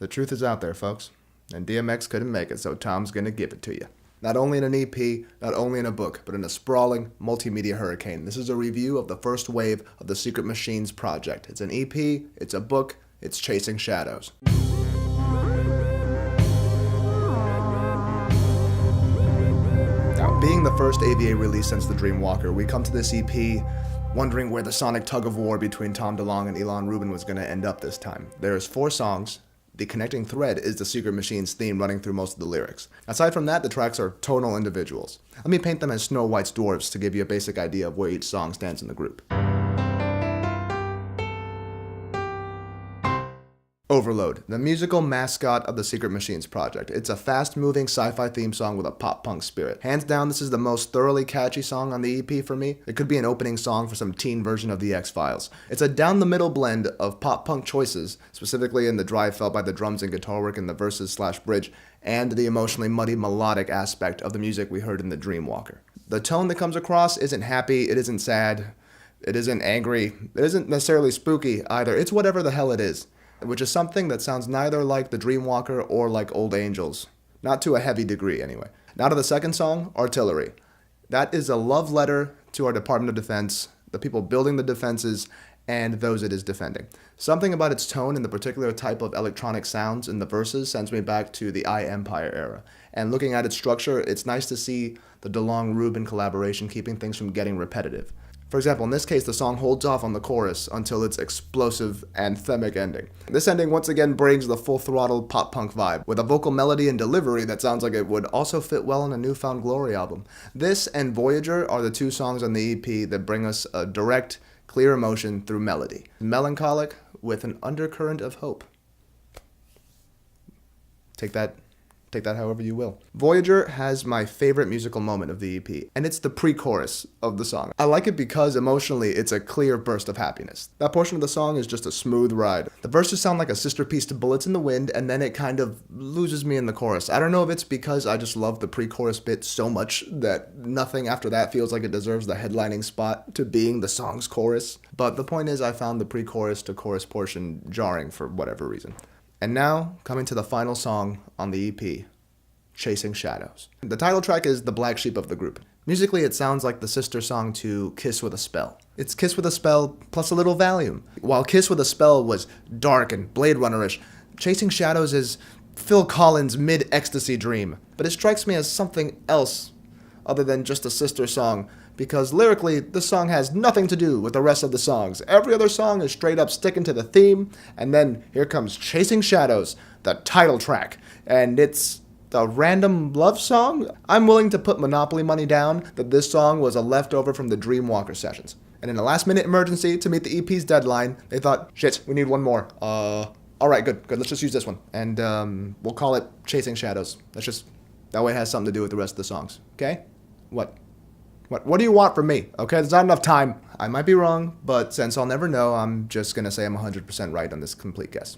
The truth is out there, folks. And DMX couldn't make it, so Tom's gonna give it to you. Not only in an EP, not only in a book, but in a sprawling multimedia hurricane. This is a review of the first wave of the Sekret Machines project. It's an EP, it's a book, it's Chasing Shadows. Now, being the first AVA release since The Dreamwalker, we come to this EP wondering where the sonic tug-of-war between Tom DeLonge and Elon Rubin was going to end up this time. There's 4 songs. The connecting thread is the Sekret Machines theme running through most of the lyrics. Aside from that, the tracks are tonal individuals. Let me paint them as Snow White's dwarves to give you a basic idea of where each song stands in the group. Overload, the musical mascot of the Sekret Machines project. It's a fast-moving sci-fi theme song with a pop-punk spirit. Hands down, this is the most thoroughly catchy song on the EP for me. It could be an opening song for some teen version of the X-Files. It's a down-the-middle blend of pop-punk choices, specifically in the drive felt by the drums and guitar work in the verses/bridge, and the emotionally muddy melodic aspect of the music we heard in The Dreamwalker. The tone that comes across isn't happy, it isn't sad, it isn't angry, it isn't necessarily spooky either. It's whatever the hell it is, which is something that sounds neither like The Dreamwalker or like Old Angels. Not to a heavy degree, anyway. Now to the second song, Artillery. That is a love letter to our Department of Defense, the people building the defenses, and those it is defending. Something about its tone and the particular type of electronic sounds in the verses sends me back to the I-Empire era. And looking at its structure, it's nice to see the DeLonge-Rubin collaboration keeping things from getting repetitive. For example, in this case, the song holds off on the chorus until its explosive, anthemic ending. This ending once again brings the full-throttle pop-punk vibe, with a vocal melody and delivery that sounds like it would also fit well on a New Found Glory album. This and Voyager are the 2 songs on the EP that bring us a direct, clear emotion through melody. Melancholic with an undercurrent of hope. Take that however you will. Voyager has my favorite musical moment of the EP, and it's the pre-chorus of the song. I like it because emotionally it's a clear burst of happiness. That portion of the song is just a smooth ride. The verses sound like a sister piece to Bullets in the Wind, and then it kind of loses me in the chorus. I don't know if it's because I just love the pre-chorus bit so much that nothing after that feels like it deserves the headlining spot to being the song's chorus, but the point is I found the pre-chorus to chorus portion jarring for whatever reason. And now, coming to the final song on the EP, Chasing Shadows. The title track is the black sheep of the group. Musically, it sounds like the sister song to Kiss with a Spell. It's Kiss with a Spell plus a little Valium. While Kiss with a Spell was dark and Blade Runner-ish, Chasing Shadows is Phil Collins' mid-ecstasy dream. But it strikes me as something else other than just a sister song, because lyrically, this song has nothing to do with the rest of the songs. Every other song is straight up sticking to the theme, and then here comes Chasing Shadows, the title track, and it's a random love song? I'm willing to put Monopoly money down that this song was a leftover from the Dreamwalker sessions. And in a last-minute emergency to meet the EP's deadline, they thought, shit, we need one more. Alright, good, let's just use this one. And we'll call it Chasing Shadows. That way it has something to do with the rest of the songs. Okay? What do you want from me? Okay, there's not enough time. I might be wrong, but since I'll never know, I'm just gonna say I'm 100% right on this complete guess.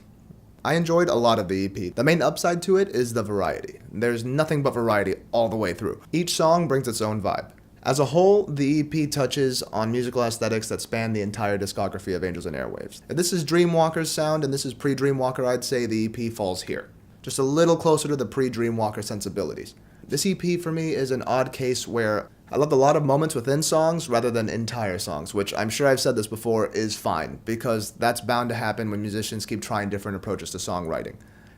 I enjoyed a lot of the EP. The main upside to it is the variety. There's nothing but variety all the way through. Each song brings its own vibe. As a whole, the EP touches on musical aesthetics that span the entire discography of Angels and Airwaves. If this is Dreamwalker's sound and this is pre-Dreamwalker, I'd say the EP falls here. Just a little closer to the pre-Dreamwalker sensibilities. This EP for me is an odd case where I loved a lot of moments within songs rather than entire songs, which I'm sure I've said this before is fine, because that's bound to happen when musicians keep trying different approaches to songwriting.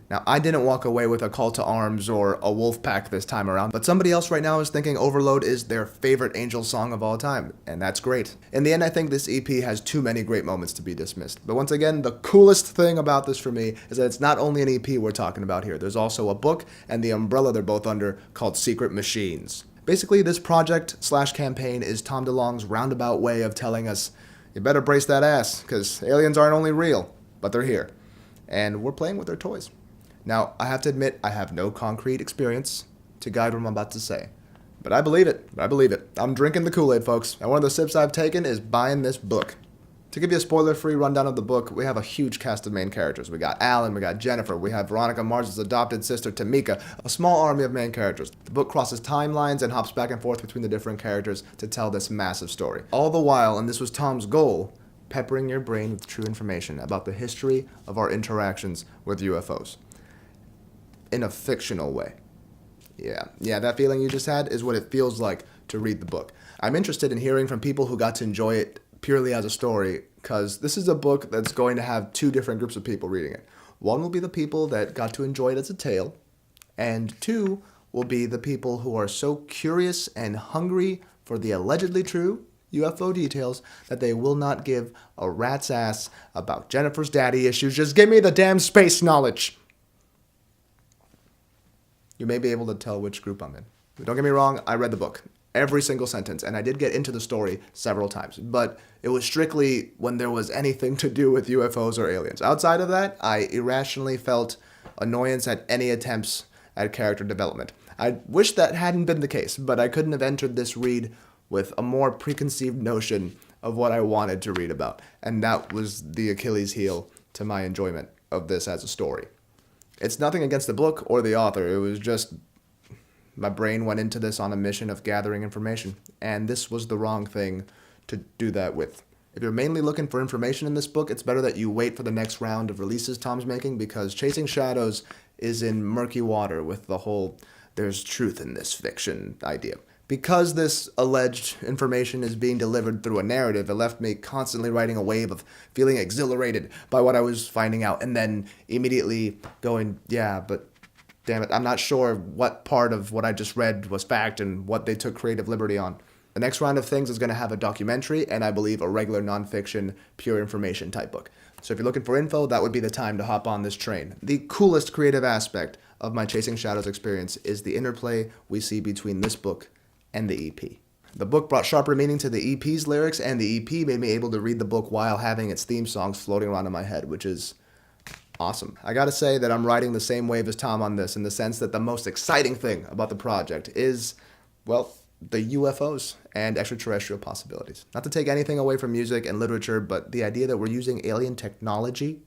Now, I didn't walk away with a call to arms or a wolf pack this time around, but somebody else right now is thinking Overload is their favorite Angels song of all time, and that's great. In the end, I think this EP has too many great moments to be dismissed. But once again, the coolest thing about this for me is that it's not only an EP we're talking about here. There's also a book and the umbrella they're both under called Sekret Machines. Basically, this project/campaign is Tom DeLonge's roundabout way of telling us, you better brace that ass, because aliens aren't only real, but they're here. And we're playing with their toys. Now, I have to admit, I have no concrete experience to guide what I'm about to say. But I believe it. I'm drinking the Kool-Aid, folks, and one of the sips I've taken is buying this book. To give you a spoiler-free rundown of the book, we have a huge cast of main characters. We got Alan, we got Jennifer, we have Veronica Mars's adopted sister, Tamika, a small army of main characters. The book crosses timelines and hops back and forth between the different characters to tell this massive story. All the while, and this was Tom's goal, peppering your brain with true information about the history of our interactions with UFOs. in a fictional way. Yeah, that feeling you just had is what it feels like to read the book. I'm interested in hearing from people who got to enjoy it purely as a story, because this is a book that's going to have two different groups of people reading it. One will be the people that got to enjoy it as a tale, and two will be the people who are so curious and hungry for the allegedly true UFO details that they will not give a rat's ass about Jennifer's daddy issues. Just give me the damn space knowledge. You may be able to tell which group I'm in. Don't get me wrong, I read the book, every single sentence, and I did get into the story several times, but it was strictly when there was anything to do with UFOs or aliens. Outside of that, I irrationally felt annoyance at any attempts at character development. I wish that hadn't been the case, but I couldn't have entered this read with a more preconceived notion of what I wanted to read about, and that was the Achilles heel to my enjoyment of this as a story. It's nothing against the book or the author, it was just my brain went into this on a mission of gathering information, and this was the wrong thing to do that with. If you're mainly looking for information in this book, it's better that you wait for the next round of releases Tom's making, because Chasing Shadows is in murky water with the whole "there's truth in this fiction" idea. Because this alleged information is being delivered through a narrative, it left me constantly riding a wave of feeling exhilarated by what I was finding out, and then immediately going, yeah, but damn it, I'm not sure what part of what I just read was fact and what they took creative liberty on. The next round of things is going to have a documentary and I believe a regular nonfiction, pure information type book. So if you're looking for info, that would be the time to hop on this train. The coolest creative aspect of my Chasing Shadows experience is the interplay we see between this book and the EP. The book brought sharper meaning to the EP's lyrics, and the EP made me able to read the book while having its theme songs floating around in my head, which is awesome. I gotta say that I'm riding the same wave as Tom on this, in the sense that the most exciting thing about the project is, well, the UFOs and extraterrestrial possibilities. Not to take anything away from music and literature, but the idea that we're using alien technology,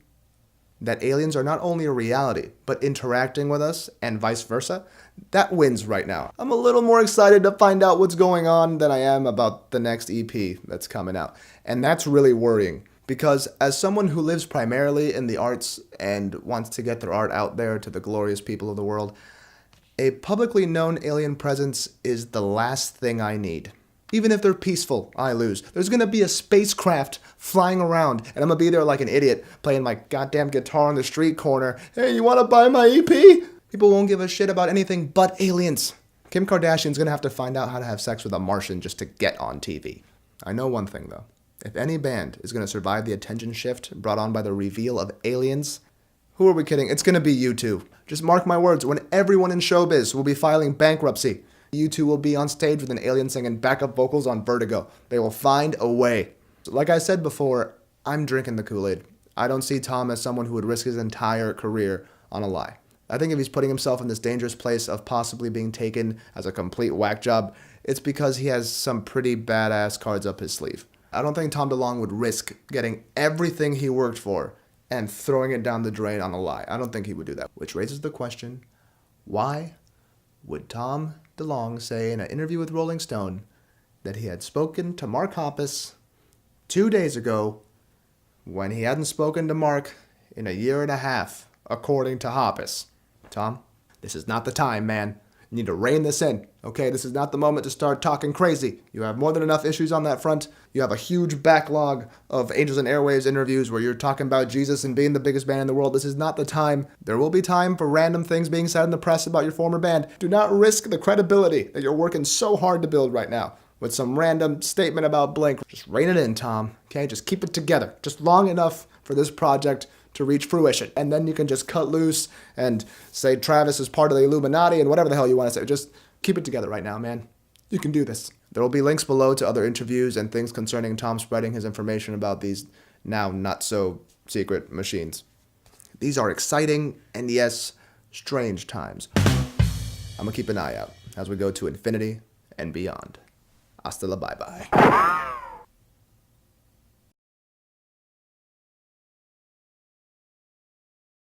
that aliens are not only a reality, but interacting with us and vice versa, that wins right now. I'm a little more excited to find out what's going on than I am about the next EP that's coming out. And that's really worrying, because as someone who lives primarily in the arts and wants to get their art out there to the glorious people of the world, a publicly known alien presence is the last thing I need. Even if they're peaceful, I lose. There's gonna be a spacecraft flying around, and I'm gonna be there like an idiot, playing my goddamn guitar on the street corner. Hey, you wanna buy my EP? People won't give a shit about anything but aliens. Kim Kardashian's gonna have to find out how to have sex with a Martian just to get on TV. I know one thing, though. If any band is gonna survive the attention shift brought on by the reveal of aliens, who are we kidding? It's gonna be U2. Just mark my words, when everyone in showbiz will be filing bankruptcy, U2 will be on stage with an alien singing backup vocals on Vertigo. They will find a way. Like I said before, I'm drinking the Kool-Aid. I don't see Tom as someone who would risk his entire career on a lie. I think if he's putting himself in this dangerous place of possibly being taken as a complete whack job, it's because he has some pretty badass cards up his sleeve. I don't think Tom DeLonge would risk getting everything he worked for and throwing it down the drain on a lie. I don't think he would do that. Which raises the question, why would Tom DeLonge say in an interview with Rolling Stone that he had spoken to Mark Hoppus 2 days ago when he hadn't spoken to Mark in a year and a half, according to Hoppus? Tom, this is not the time, man. You need to rein this in, okay? This is not the moment to start talking crazy. You have more than enough issues on that front. You have a huge backlog of Angels and Airwaves interviews where you're talking about Jesus and being the biggest band in the world. This is not the time. There will be time for random things being said in the press about your former band. Do not risk the credibility that you're working so hard to build right now with some random statement about Blink. Just rein it in, Tom, okay? Just keep it together. Just long enough for this project to reach fruition. And then you can just cut loose and say Travis is part of the Illuminati and whatever the hell you want to say. Just keep it together right now, man. You can do this. There will be links below to other interviews and things concerning Tom spreading his information about these now not so secret machines. These are exciting and, yes, strange times. I'm going to keep an eye out as we go to infinity and beyond. Hasta la bye-bye.